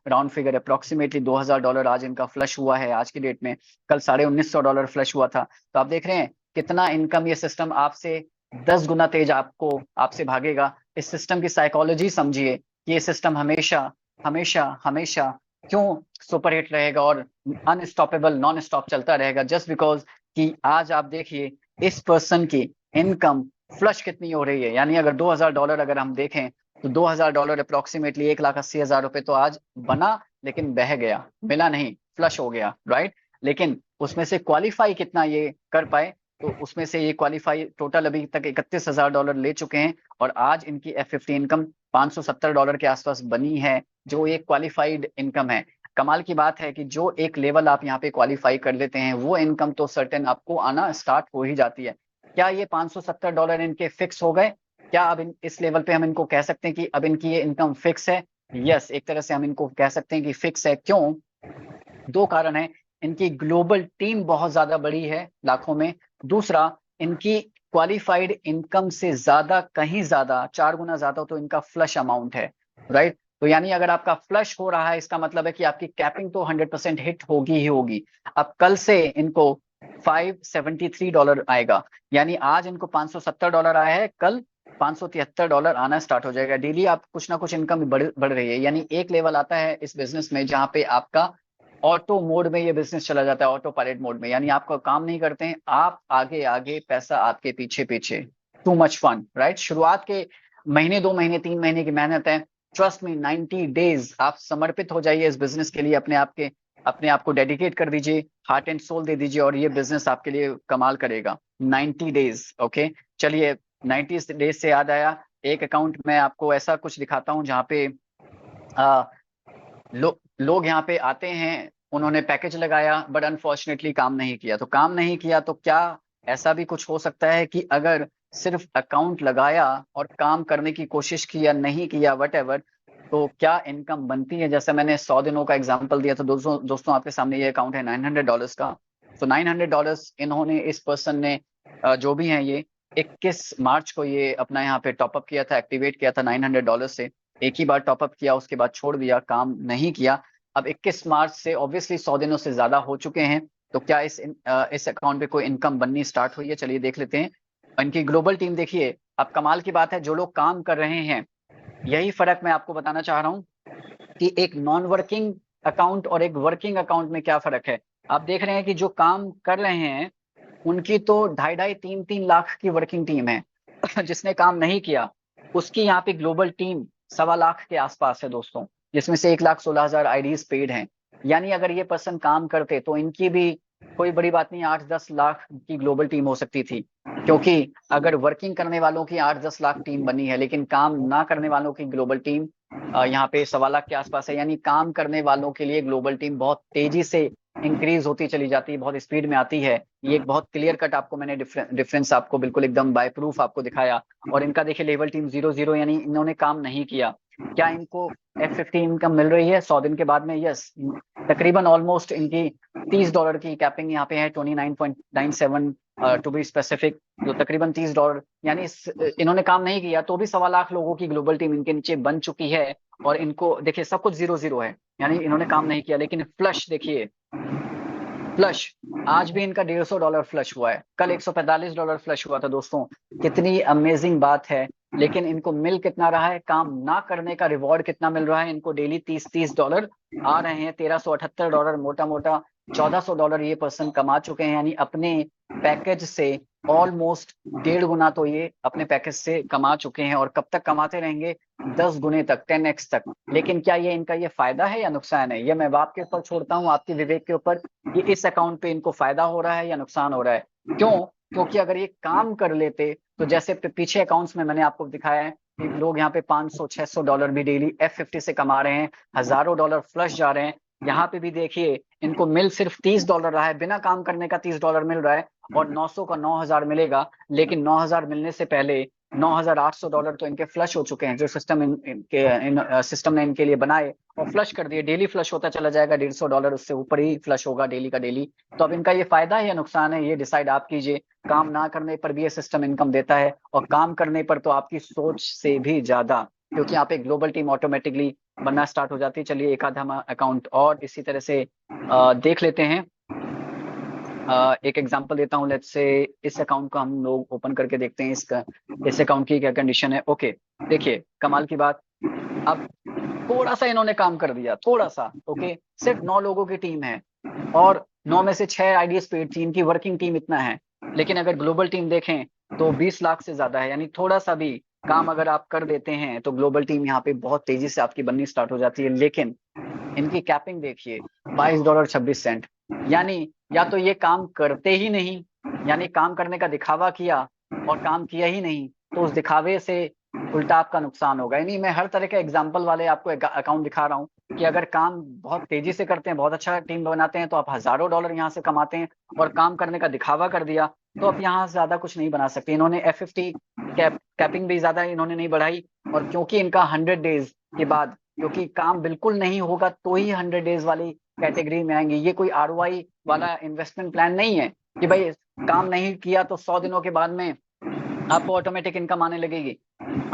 Round figure approximately $2000 आज इनका flush हुआ है आज की डेट में। कल $1950 फ्लश हुआ था। तो आप देख रहे हैं कितना इनकम ये सिस्टम आपसे 10 गुना तेज आपसे भागेगा। इस सिस्टम की साइकोलॉजी समझिए कि ये सिस्टम हमेशा हमेशा हमेशा क्यों सुपरहिट रहेगा और अनस्टॉपेबल नॉन स्टॉप चलता रहेगा, जस्ट बिकॉज कि आज आप देखिए इस पर्सन की इनकम फ्लश कितनी हो रही है। यानी अगर $2000 अगर हम देखें तो $2000 अप्रोक्सीमेटली 1,80,000 रुपए तो आज बना, लेकिन बह गया, मिला नहीं, फ्लश हो गया, राइट। लेकिन उसमें से क्वालिफाई कितना ये कर पाए, तो उसमें से ये क्वालिफाई टोटल अभी तक $31,000 ले चुके हैं और आज इनकी F50 इनकम $570 के आसपास बनी है, जो एक क्वालिफाइड इनकम है। कमाल की बात है कि जो एक लेवल आप यहाँ पे क्वालिफाई कर लेते हैं वो इनकम तो सर्टेन आपको आना स्टार्ट हो ही जाती है। क्या ये $570 इनके फिक्स हो गए? क्या अब इस लेवल पे हम इनको कह सकते हैं कि अब इनकी ये इनकम फिक्स है? यस, एक तरह से हम इनको कह सकते हैं कि फिक्स है। क्यों? दो कारण है। इनकी ग्लोबल टीम बहुत ज्यादा बड़ी है, लाखों में। दूसरा, इनकी क्वालिफाइड इनकम से ज्यादा, कहीं ज्यादा, 4 गुना ज्यादा तो इनका फ्लश अमाउंट है, राइट। तो यानी अगर आपका फ्लश हो रहा है, इसका मतलब है कि आपकी कैपिंग तो 100% हिट होगी ही होगी। अब कल से इनको $573 आएगा, यानी आज इनको $570 आया है, कल $573 आना स्टार्ट हो जाएगा। डेली आप कुछ ना कुछ इनकम बढ़ रही है। यानी एक लेवल आता है इस बिजनेस में जहां पे आपका ऑटो मोड में ये बिजनेस चला जाता है, ऑटो पायलट मोड में, यानी आपको काम नहीं करते हैं, आप आगे आगे, पैसा आपके पीछे पीछे। Too much fun, right. शुरुआत के महीने, 2 महीने, 3 महीने की मेहनत है। ट्रस्ट मी, 90 डेज आप समर्पित हो जाइए इस बिजनेस के लिए, अपने आप को डेडिकेट कर दीजिए, हार्ट एंड सोल दे दीजिए और ये बिजनेस आपके लिए कमाल करेगा। 90 डेज, ओके। चलिए, 90 डेज से याद आया, एक अकाउंट में आपको ऐसा कुछ दिखाता हूं जहाँ पे लोग यहाँ पे आते हैं, उन्होंने पैकेज लगाया बट अनफॉर्चुनेटली काम नहीं किया। तो काम नहीं किया तो क्या ऐसा भी कुछ हो सकता है कि अगर सिर्फ अकाउंट लगाया और काम करने की कोशिश किया, नहीं किया, वट तो क्या इनकम बनती है? जैसे मैंने 100 दिनों का एग्जांपल दिया, तो दोस्तों आपके सामने ये अकाउंट है $900 का। तो $900 इन्होंने, इस पर्सन ने, जो भी है ये, 21 मार्च को ये अपना यहाँ पे टॉपअप किया था, एक्टिवेट किया था $900 से। एक ही बार टॉपअप किया, उसके बाद छोड़ दिया, काम नहीं किया। अब 21 मार्च से ऑब्वियसली 100 दिनों से ज्यादा हो चुके हैं। तो क्या इस अकाउंट पे कोई इनकम बननी स्टार्ट हुई है? चलिए देख लेते हैं। इनकी ग्लोबल टीम देखिए। अब कमाल की बात है, जो लोग काम कर रहे हैं, यही फर्क मैं आपको बताना चाह रहा हूँ कि एक नॉन वर्किंग अकाउंट और एक वर्किंग अकाउंट में क्या फर्क है। आप देख रहे हैं कि जो काम कर रहे हैं उनकी तो 2.5-3 लाख की वर्किंग टीम है। जिसने काम नहीं किया उसकी यहाँ पे ग्लोबल टीम 1.25 लाख के आसपास है दोस्तों, जिसमें से 1,16,000 आईडीज पेड हैं। यानी अगर ये पर्सन काम करते तो इनकी भी कोई बड़ी बात नहीं, 8-10 लाख की ग्लोबल टीम हो सकती थी। क्योंकि अगर वर्किंग करने वालों की 8-10 लाख टीम बनी है, लेकिन काम ना करने वालों की ग्लोबल टीम यहाँ पे 1.25 लाख के आसपास है। यानी काम करने वालों के लिए ग्लोबल टीम बहुत तेजी से इंक्रीज होती चली जाती है, बहुत स्पीड में आती है। ये एक बहुत क्लियर कट आपको मैंने डिफरेंस आपको बिल्कुल एकदम बाय प्रूफ आपको दिखाया। और इनका देखिए लेवल टीम 0-0, यानी इन्होंने काम नहीं किया। क्या इनको F50 इनकम मिल रही है 100 दिन के बाद में? यस, तकरीबन ऑलमोस्ट इनकी $30 की कैपिंग यहाँ पे है, 29.97 टू बी स्पेसिफिक, जो तकरीबन $30। यानी इन्होंने काम नहीं किया तो भी 1.25 लाख लोगों की ग्लोबल टीम इनके नीचे बन चुकी है। और इनको देखिए सब कुछ 0-0 है, यानी इन्होंने काम नहीं किया। लेकिन फ्लश देखिए, फ्लश आज भी इनका $150 फ्लश हुआ है, कल $145 फ्लश हुआ था दोस्तों। कितनी अमेजिंग बात है। लेकिन इनको मिल कितना रहा है? काम ना करने का रिवॉर्ड कितना मिल रहा है इनको? डेली $30 आ रहे हैं, $1,378, मोटा मोटा $1,400 ये पर्सन कमा चुके हैं। यानी अपने पैकेज से ऑलमोस्ट 1.5 गुना तो ये अपने पैकेज से कमा चुके हैं। और कब तक कमाते रहेंगे? 10 गुने तक, 10x तक। लेकिन क्या ये इनका ये फायदा है या नुकसान है? ये मैं आपके ऊपर छोड़ता हूँ, आपके विवेक के ऊपर, कि इस अकाउंट पे इनको फायदा हो रहा है या नुकसान हो रहा है। क्यों? क्योंकि अगर ये काम कर लेते तो जैसे पीछे अकाउंट्स में मैंने आपको दिखाया है कि लोग यहाँ पे $500-600 भी डेली F50 से कमा रहे हैं, हजारों डॉलर फ्लश जा रहे हैं। यहाँ पे भी देखिए इनको मिल सिर्फ $30 रहा है, बिना काम करने का $30 मिल रहा है। और 900 का 9,000 मिलेगा, लेकिन 9,000 मिलने से पहले $9,800 तो इनके फ्लश हो चुके हैं, जो सिस्टम सिस्टम ने इनके लिए बनाए और फ्लश कर दिए। डेली फ्लश होता चला जाएगा, $150, उससे ऊपर ही फ्लश होगा डेली का डेली। तो अब इनका ये फायदा है या नुकसान है, ये डिसाइड आप कीजिए। काम ना करने पर भी ये सिस्टम इनकम देता है, और काम करने पर तो आपकी सोच से भी ज्यादा, क्योंकि यहाँ पे ग्लोबल टीम ऑटोमेटिकली बनना स्टार्ट हो जाती है। चलिए एक आधा हम अकाउंट और इसी तरह से देख लेते हैं। एक एग्जांपल देता हूँ, लेट्स से इस अकाउंट को हम लोग ओपन करके देखते हैं इस अकाउंट की क्या कंडीशन है। ओके, देखिए कमाल की बात, अब थोड़ा सा इन्होंने काम कर दिया, थोड़ा सा। ओके, सिर्फ 9 लोगों की टीम है और 9 में से 6 आईडीएस पेड थी, इनकी वर्किंग टीम इतना है। लेकिन अगर ग्लोबल टीम देखें तो 20 लाख से ज्यादा है, यानी थोड़ा सा भी काम अगर आप कर देते हैं तो ग्लोबल टीम यहाँ पे बहुत तेजी से आपकी बननी स्टार्ट हो जाती है। लेकिन इनकी कैपिंग देखिए, $22.26, यानी या तो ये काम करते ही नहीं, यानी काम करने का दिखावा किया और काम किया ही नहीं, तो उस दिखावे से उल्टा आपका नुकसान होगा। यानी मैं हर तरह के एग्जाम्पल वाले आपको अकाउंट दिखा रहा हूँ कि अगर काम बहुत तेजी से करते हैं, बहुत अच्छा टीम बनाते हैं, तो आप हजारों डॉलर यहाँ से कमाते हैं, और काम करने का दिखावा कर दिया तो आप यहाँ ज्यादा कुछ नहीं बना सकते। इन्होंने F50 कैपिंग भी ज्यादा इन्होंने नहीं बढ़ाई, और क्योंकि इनका 100 डेज के बाद, क्योंकि काम बिल्कुल नहीं होगा तो ही 100 डेज वाली कैटेगरी में आएंगे। ये कोई ROI वाला इन्वेस्टमेंट प्लान नहीं है कि भाई काम नहीं किया तो 100 दिनों के बाद में आपको ऑटोमेटिक इनकम आने लगेगी।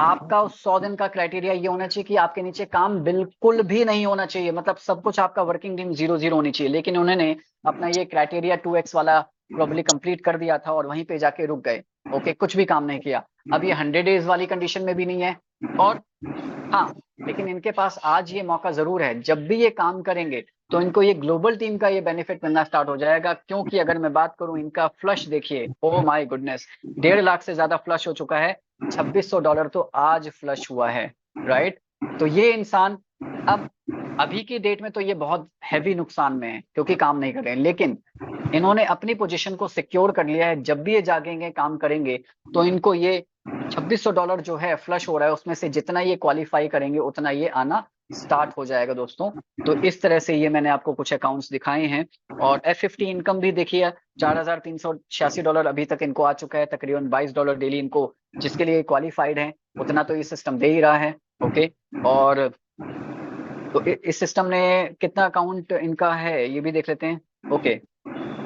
आपका उस 100 दिन का क्राइटेरिया ये होना चाहिए कि आपके नीचे काम बिल्कुल भी नहीं होना चाहिए, मतलब सब कुछ आपका वर्किंग टीम 0-0 होनी चाहिए। लेकिन उन्होंने अपना ये क्राइटेरिया 2x वाला प्रॉब्ली कंप्लीट कर दिया था और वहीं पे जाके रुक गए। ओके, कुछ भी काम नहीं किया। अब ये 100 डेज वाली कंडीशन में भी नहीं है, और हाँ, लेकिन इनके पास आज ये मौका जरूर है, जब भी ये काम करेंगे तो इनको ये ग्लोबल टीम का ये बेनिफिट मिलना स्टार्ट हो जाएगा। क्योंकि अगर मैं बात करूं, इनका फ्लश देखिए, ओ माय गुडनेस, 1.5 लाख से ज्यादा फ्लश हो चुका है। $2600 तो आज फ्लश हुआ है, राइट। तो ये इंसान अब अभी की डेट में तो ये बहुत हैवी नुकसान में है क्योंकि काम नहीं कर रहे हैं, लेकिन इन्होंने अपनी पोजीशन को सिक्योर कर लिया है। जब भी ये जागेंगे, काम करेंगे, तो इनको ये $2600 जो है फ्लश हो रहा है, उसमें से जितना ये क्वालिफाई करेंगे उतना ये आना स्टार्ट हो जाएगा दोस्तों। तो इस तरह से ये मैंने आपको कुछ अकाउंट्स दिखाए हैं। और F50 इनकम भी देखिए, $4386 अभी तक इनको आ चुका है, तकरीबन $22 डेली इनको, जिसके लिए क्वालिफाइड है उतना तो ये सिस्टम दे ही रहा है। ओके, और तो इस सिस्टम ने कितना अकाउंट इनका है ये भी देख लेते हैं। ओके,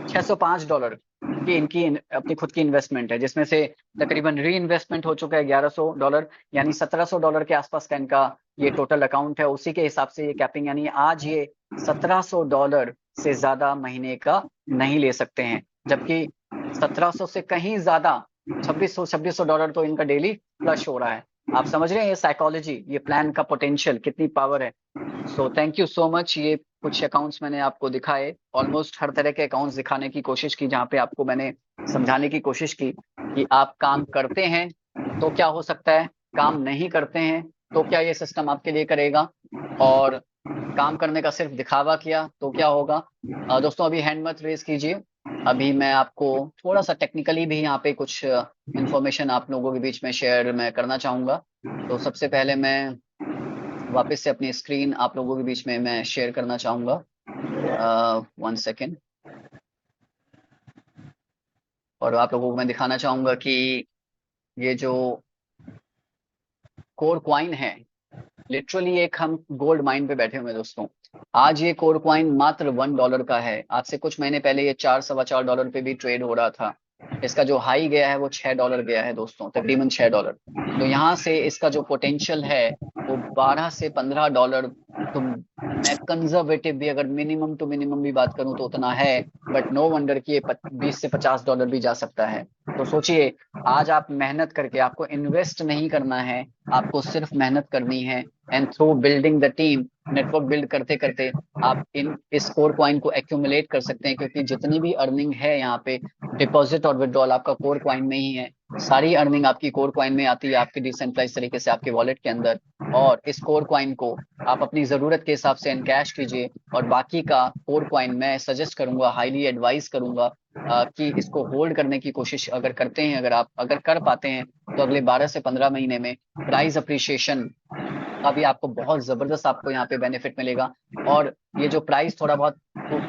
$605 की इनकी अपनी खुद की इन्वेस्टमेंट है, जिसमें से तकरीबन री इन्वेस्टमेंट हो चुका है $1100, यानी $1700 के आसपास का इनका ये टोटल अकाउंट है। उसी के हिसाब से ये कैपिंग, यानी आज ये $1700 से ज्यादा महीने का नहीं ले सकते हैं, जबकि 1700 से कहीं ज्यादा $2600 तो इनका डेली फ्लश हो रहा है। आप समझ रहे हैं ये साइकोलॉजी, ये प्लान का पोटेंशियल, कितनी पावर है। So thank you so much. ये कुछ अकाउंट्स मैंने आपको दिखाए, ऑलमोस्ट हर तरह के अकाउंट्स दिखाने की कोशिश की, जहाँ पे आपको मैंने समझाने की कोशिश की कि आप काम करते हैं तो क्या हो सकता है, काम नहीं करते हैं तो क्या ये सिस्टम आपके लिए करेगा, और काम करने का सिर्फ दिखावा किया तो क्या होगा। दोस्तों अभी हैंड मत रेज कीजिए, अभी मैं आपको थोड़ा सा टेक्निकली भी यहाँ पे कुछ इंफॉर्मेशन आप लोगों के बीच में शेयर मैं करना चाहूँगा। तो सबसे पहले मैं वापस से अपनी स्क्रीन आप लोगों के बीच में मैं शेयर करना चाहूँगा। 1 सेकेंड, और आप लोगों को मैं दिखाना चाहूँगा कि ये जो कोर क्वाइन है, लिटरली एक हम गोल्ड माइन पे बैठे हुए हैं दोस्तों। आज ये कोर क्वाइन मात्र $1 का है। आज से कुछ महीने पहले ये $4-4.25 पे भी ट्रेड हो रहा था। इसका जो हाई गया है वो $6 गया है दोस्तों, तकरीबन $6। तो यहाँ से इसका जो पोटेंशियल है वो $12 से $15। तो मैं कंजर्वेटिव भी अगर मिनिमम टू मिनिमम भी बात करूं तो उतना है, बट नो वंडर कि ये $20 से $50 भी जा सकता है। तो सोचिए, आज आप मेहनत करके, आपको इन्वेस्ट नहीं करना है, आपको सिर्फ मेहनत करनी है, and through building the team, network build करते करते आप इस कोर क्वाइन को एक्यूमुलेट कर सकते हैं। क्योंकि जितनी भी अर्निंग है यहाँ पे, डिपॉजिट और विड्रॉल आपका कोर क्वाइन में ही है। सारी अर्निंग आपकी कोर क्वाइन में आती है, आपके डिसेंट्रलाइज तरीके से आपके वॉलेट के अंदर। और इस कोर क्वाइन को आप अपनी जरूरत के हिसाब से एनकैश कीजिए, और बाकी का कोर क्वाइन मैं सजेस्ट करूंगा, हाईली एडवाइस करूंगा कि इसको होल्ड करने की कोशिश अगर करते हैं, अगर कर पाते हैं, तो अगले 12 से 15 महीने में प्राइस अप्रिशिएशन का भी आपको बहुत जबरदस्त आपको यहाँ पे बेनिफिट मिलेगा। और ये जो प्राइस थोड़ा बहुत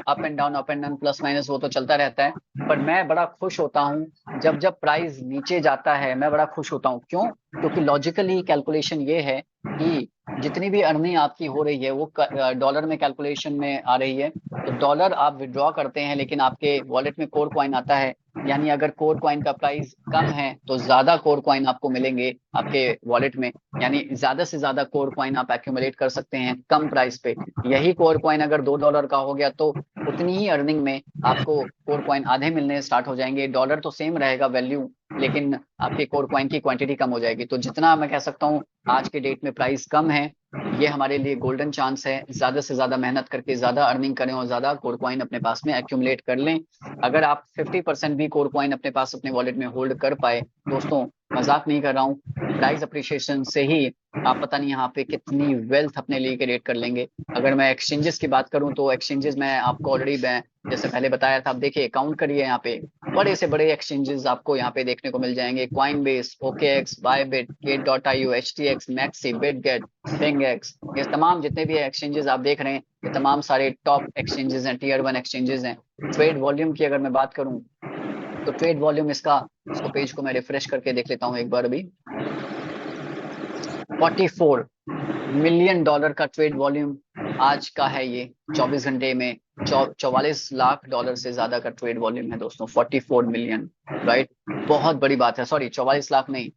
up and down plus minus वो तो चलता रहता है, पर मैं बड़ा खुश होता हूँ जब जब प्राइस नीचे जाता है, मैं बड़ा खुश होता हूँ। क्यों? क्योंकि लॉजिकली कैलकुलेशन ये है कि जितनी भी अर्निंग आपकी हो रही है वो डॉलर में कैलकुलेशन में आ रही है। तो डॉलर आप विड्रॉ करते हैं, लेकिन आपके वॉलेट में कोर क्वाइन आता है, यानी अगर कोर कॉइन का प्राइस कम है तो ज्यादा कोर कॉइन आपको मिलेंगे आपके वॉलेट में, यानी ज्यादा से ज्यादा कोर कॉइन आप एक्यूमुलेट कर सकते हैं कम प्राइस पे। यही कोर कॉइन अगर $2 का हो गया तो उतनी ही अर्निंग में आपको कोर कॉइन आधे मिलने स्टार्ट हो जाएंगे। डॉलर तो सेम रहेगा वैल्यू, लेकिन आपके कोर कॉइन की क्वांटिटी कम हो जाएगी। तो जितना मैं कह सकता हूँ आज के डेट में प्राइस कम है, ये हमारे लिए गोल्डन चांस है। ज्यादा से ज्यादा मेहनत करके ज्यादा अर्निंग करें और ज्यादा कोर कॉइन अपने पास में एक्यूमुलेट कर लें। अगर आप 50% भी कोर कॉइन अपने पास अपने वॉलेट में होल्ड कर पाए, दोस्तों मजाक नहीं कर रहा हूँ, प्राइस अप्रिशिएशन से ही आप पता नहीं यहाँ पे कितनी वेल्थ अपने लिए क्रिएट कर लेंगे। अगर मैं एक्सचेंजेस की बात करूं तो एक्सचेंजेस में आपको ऑलरेडी जैसे पहले बताया था, आप देखिए काउंट करिए, यहाँ पे बड़े से बड़े एक्सचेंजेस आपको यहाँ पे देखने को मिल जाएंगे। Coinbase, OKX, Bybit, Gate.io, HTX, MEXC, Bitget, BingX, ये तमाम जितने भी एक्सचेंजेस आप देख रहे हैं ये तमाम सारे टॉप एक्सचेंजेस हैं, Tier 1 एक्सचेंजेस हैं। ट्रेड वॉल्यूम की अगर मैं बात करूं तो ट्रेड वॉल्यूम इसको पेज को मैं रिफ्रेश करके देख लेता हूं एक बार अभी। $44 मिलियन का ट्रेड वॉल्यूम आज का है ये। 24 घंटे में $44 लाख से ज्यादा का ट्रेड वॉल्यूम है दोस्तों। 44 मिलियन, राइट, बहुत बड़ी बात है। सॉरी 44 लाख नहीं,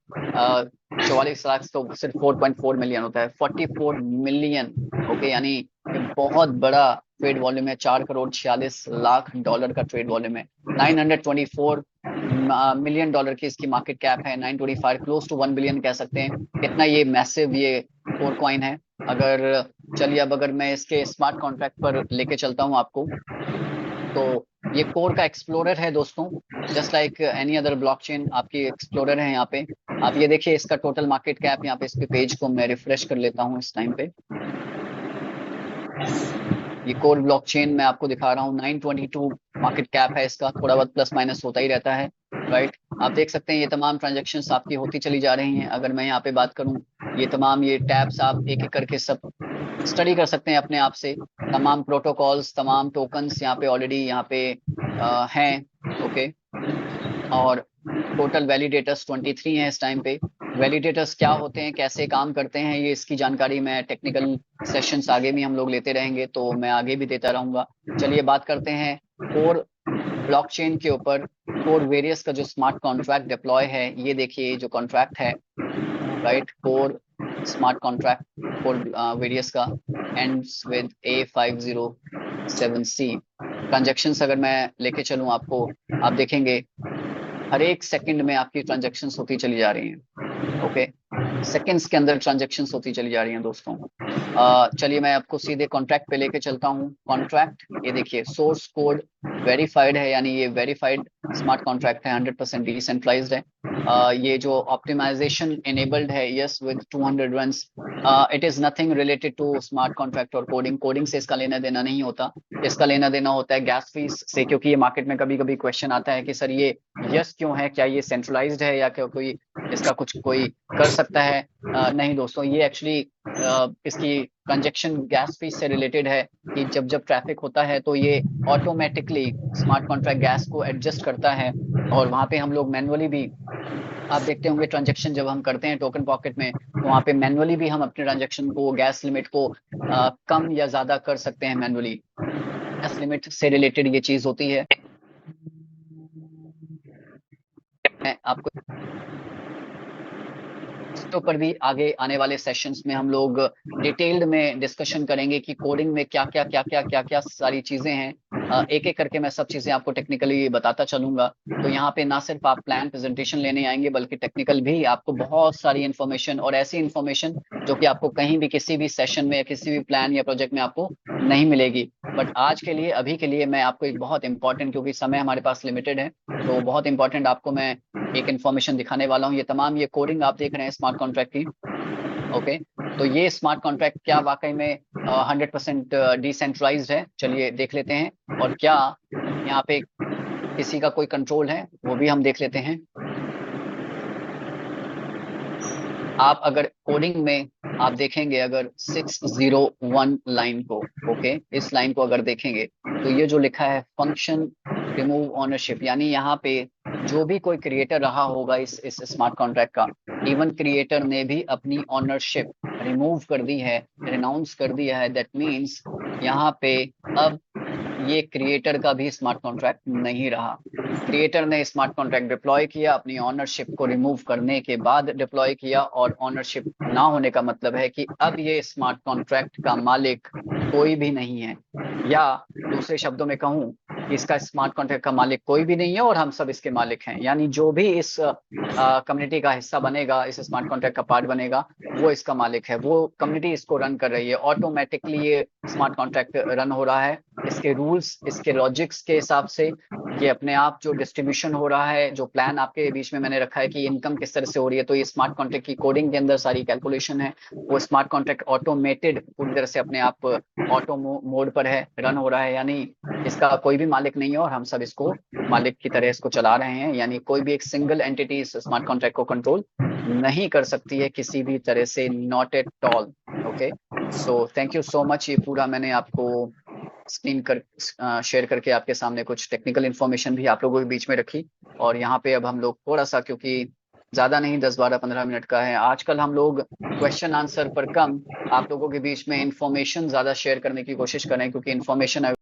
44 लाख तो सिर्फ 4.4 मिलियन होता है। 44 मिलियन, ओके, यानी ये बहुत बड़ा ट्रेड वॉल्यूम है। $4.46 करोड़ का ट्रेड वॉल्यूम है। 924 मिलियन डॉलर की इसकी मार्केट कैप है। 925 क्लोज टू 1 बिलियन कह सकते हैं। कितना ये मैसिव ये कोर कॉइन है। अगर चलिए अब अगर मैं इसके स्मार्ट कॉन्ट्रैक्ट पर लेके चलता हूं आपको, तो ये कोर का एक्सप्लोरर है दोस्तों, just like any other blockchain आपकी एक्सप्लोरर है। यहाँ पे आप ये देखिए इसका टोटल मार्केट कैप, यहाँ पे इसके पेज को मैं रिफ्रेश कर लेता हूँ इस टाइम पे। ये कोर ब्लॉकचेन मैं आपको दिखा रहा हूँ। 922 मार्केट कैप है इसका, थोड़ा बहुत प्लस माइनस होता ही रहता है, राइट। आप देख सकते हैं ये तमाम ट्रांजेक्शन्स आपकी होती चली जा रही हैं। अगर मैं यहाँ पे बात करूँ, ये तमाम ये टैब्स आप एक एक करके सब स्टडी कर सकते हैं अपने आप से। तमाम प्रोटोकॉल्स, तमाम टोकन्स यहाँ पे ऑलरेडी यहाँ पे हैं, ओके। और टोटल वैलिडेटर्स 23 हैं इस टाइम पे। वैलिडेटर्स क्या होते हैं, कैसे काम करते हैं, ये इसकी जानकारी मैं टेक्निकल सेशंस आगे भी हम लोग लेते रहेंगे, तो मैं आगे भी देता रहूंगा। चलिए बात करते हैं कोर ब्लॉकचेन के ऊपर। कोर वेरियस का जो स्मार्ट कॉन्ट्रैक्ट डिप्लॉय है, ये देखिए जो कॉन्ट्रैक्ट है, right, core smart contract core various का एंड्स विद A507C। ट्रांजेक्शन्स अगर मैं लेके चलूं आपको, आप देखेंगे हर एक सेकंड में आपकी ट्रांजेक्शन्स होती चली जा रही हैं, ओके। सेकंड्स के अंदर ट्रांजेक्शन्स होती चली जा रही हैं दोस्तों। चलिए मैं आपको सीधे कॉन्ट्रैक्ट पे लेके चलता हूँ। कॉन्ट्रैक्ट ये देखिए, सोर्स कोड वेरीफाइड है, यानी ये वेरीफाइड स्मार्ट कॉन्ट्रैक्ट है, 100% डिसेंट्रलाइज्ड है। ये जो ऑप्टिमाइजेशन इनेबल्ड है, yes, with 200 runs. It is nothing related to smart contract और कोडिंग से इसका लेना देना नहीं होता। इसका लेना देना होता है गैस फीस से, क्योंकि ये मार्केट में कभी कभी क्वेश्चन आता है कि सर ये यस क्यों है, क्या ये सेंट्रलाइज्ड है या क्या कोई इसका कुछ कोई कर सकता है। नहीं दोस्तों, ये एक्चुअली इसकी ट्रांजेक्शन गैस फीस से रिलेटेड है कि जब जब ट्रैफिक होता है तो ये ऑटोमेटिकली स्मार्ट कॉन्ट्रैक्ट गैस को एडजस्ट करता है। और वहाँ पे हम लोग मैनुअली भी, आप देखते होंगे ट्रांजेक्शन जब हम करते हैं टोकन पॉकेट में, तो वहाँ पे मैनुअली भी हम अपने ट्रांजेक्शन को, गैस लिमिट को कम या ज्यादा कर सकते हैं मैनुअली। गैस लिमिट से रिलेटेड ये चीज होती है। मैं आपको इसके ऊपर भी आगे आने वाले सेशंस में हम लोग डिटेल्ड में डिस्कशन करेंगे कि कोडिंग में क्या क्या सारी चीजें हैं। एक एक करके मैं सब चीजें आपको टेक्निकली बताता चलूंगा। तो यहाँ पे ना सिर्फ आप प्लान प्रेजेंटेशन लेने आएंगे, बल्कि टेक्निकल भी आपको बहुत सारी इन्फॉर्मेशन, और ऐसी इन्फॉर्मेशन जो कि आपको कहीं भी किसी भी सेशन में या किसी भी प्लान या प्रोजेक्ट में आपको नहीं मिलेगी। बट आज के लिए, अभी के लिए मैं आपको एक बहुत इंपॉर्टेंट, क्योंकि समय हमारे पास लिमिटेड है, तो बहुत इंपॉर्टेंट आपको मैं एक इन्फॉर्मेशन दिखाने वाला हूँ। ये तमाम ये कोडिंग आप देख रहे हैं स्मार्ट कॉन्ट्रैक्ट की, ओके। तो ये स्मार्ट कॉन्ट्रैक्ट क्या वाकई में 100% डिसेंट्रलाइज्ड है, चलिए देख लेते हैं। और क्या यहाँ पे किसी का कोई कंट्रोल है, वो भी हम देख लेते हैं। आप अगर कोडिंग में आप देखेंगे, अगर 601 लाइन को, ओके, इस लाइन को अगर देखेंगे, तो ये जो लिखा है फंक्शन रिमूव ऑनरशिप, यानी यहाँ पे जो भी कोई क्रिएटर रहा होगा इस स्मार्ट कॉन्ट्रैक्ट का, इवन क्रिएटर ने भी अपनी ऑनरशिप रिमूव कर दी है, रिनाउंस कर दिया है। दैट मीन्स यहाँ पे अब ये क्रिएटर का भी स्मार्ट कॉन्ट्रैक्ट नहीं रहा। क्रिएटर ने स्मार्ट कॉन्ट्रैक्ट डिप्लॉय किया, अपनी ऑनरशिप को रिमूव करने के बाद डिप्लॉय किया, और ऑनरशिप ना होने का मतलब है कि अब ये स्मार्ट कॉन्ट्रैक्ट का मालिक कोई भी नहीं है, या दूसरे शब्दों में कहूं, इसका स्मार्ट कॉन्ट्रैक्ट का मालिक कोई भी नहीं है और हम सब इसके मालिक हैं। यानी जो भी इस कम्युनिटी का हिस्सा बनेगा, इस स्मार्ट कॉन्ट्रैक्ट का पार्ट बनेगा, वो इसका मालिक है। वो कम्युनिटी इसको रन कर रही है, ऑटोमेटिकली ये स्मार्ट कॉन्ट्रैक्ट रन हो रहा है। इसके रूल्स, इसके लॉजिक्स के हिसाब से ये अपने आप जो डिस्ट्रीब्यूशन हो रहा है, जो प्लान आपके बीच में मैंने रखा है कि इनकम किस तरह से हो रही है, तो ये स्मार्ट कॉन्ट्रैक्ट की कोडिंग के अंदर सारी कैलकुलेशन है। वो स्मार्ट कॉन्ट्रैक्ट ऑटोमेटेड पूरी तरह से अपने आप ऑटो मोड पर है, रन हो रहा है। यानी इसका कोई भी मालिक नहीं है और हम सब इसको मालिक की तरह इसको चला रहे हैं। यानी कोई भी एक सिंगल एंटिटी इस स्मार्ट कॉन्ट्रैक्ट को कंट्रोल नहीं कर सकती है किसी भी तरह से, not at all. Okay, so thank you so much. ये पूरा मैंने आपको स्क्रीन कर शेयर करके आपके सामने कुछ टेक्निकल इन्फॉर्मेशन भी आप लोगों के बीच में रखी। और यहाँ पे अब हम लोग थोड़ा सा, क्योंकि ज़्यादा नहीं 10-12-15 मिनट का है, आजकल हम लोग क्वेश्चन आंसर पर कम, आप लोगों के बीच में इन्फॉर्मेशन ज़्यादा शेयर करने की कोशिश करें, क्योंकि इन्फॉर्मेशन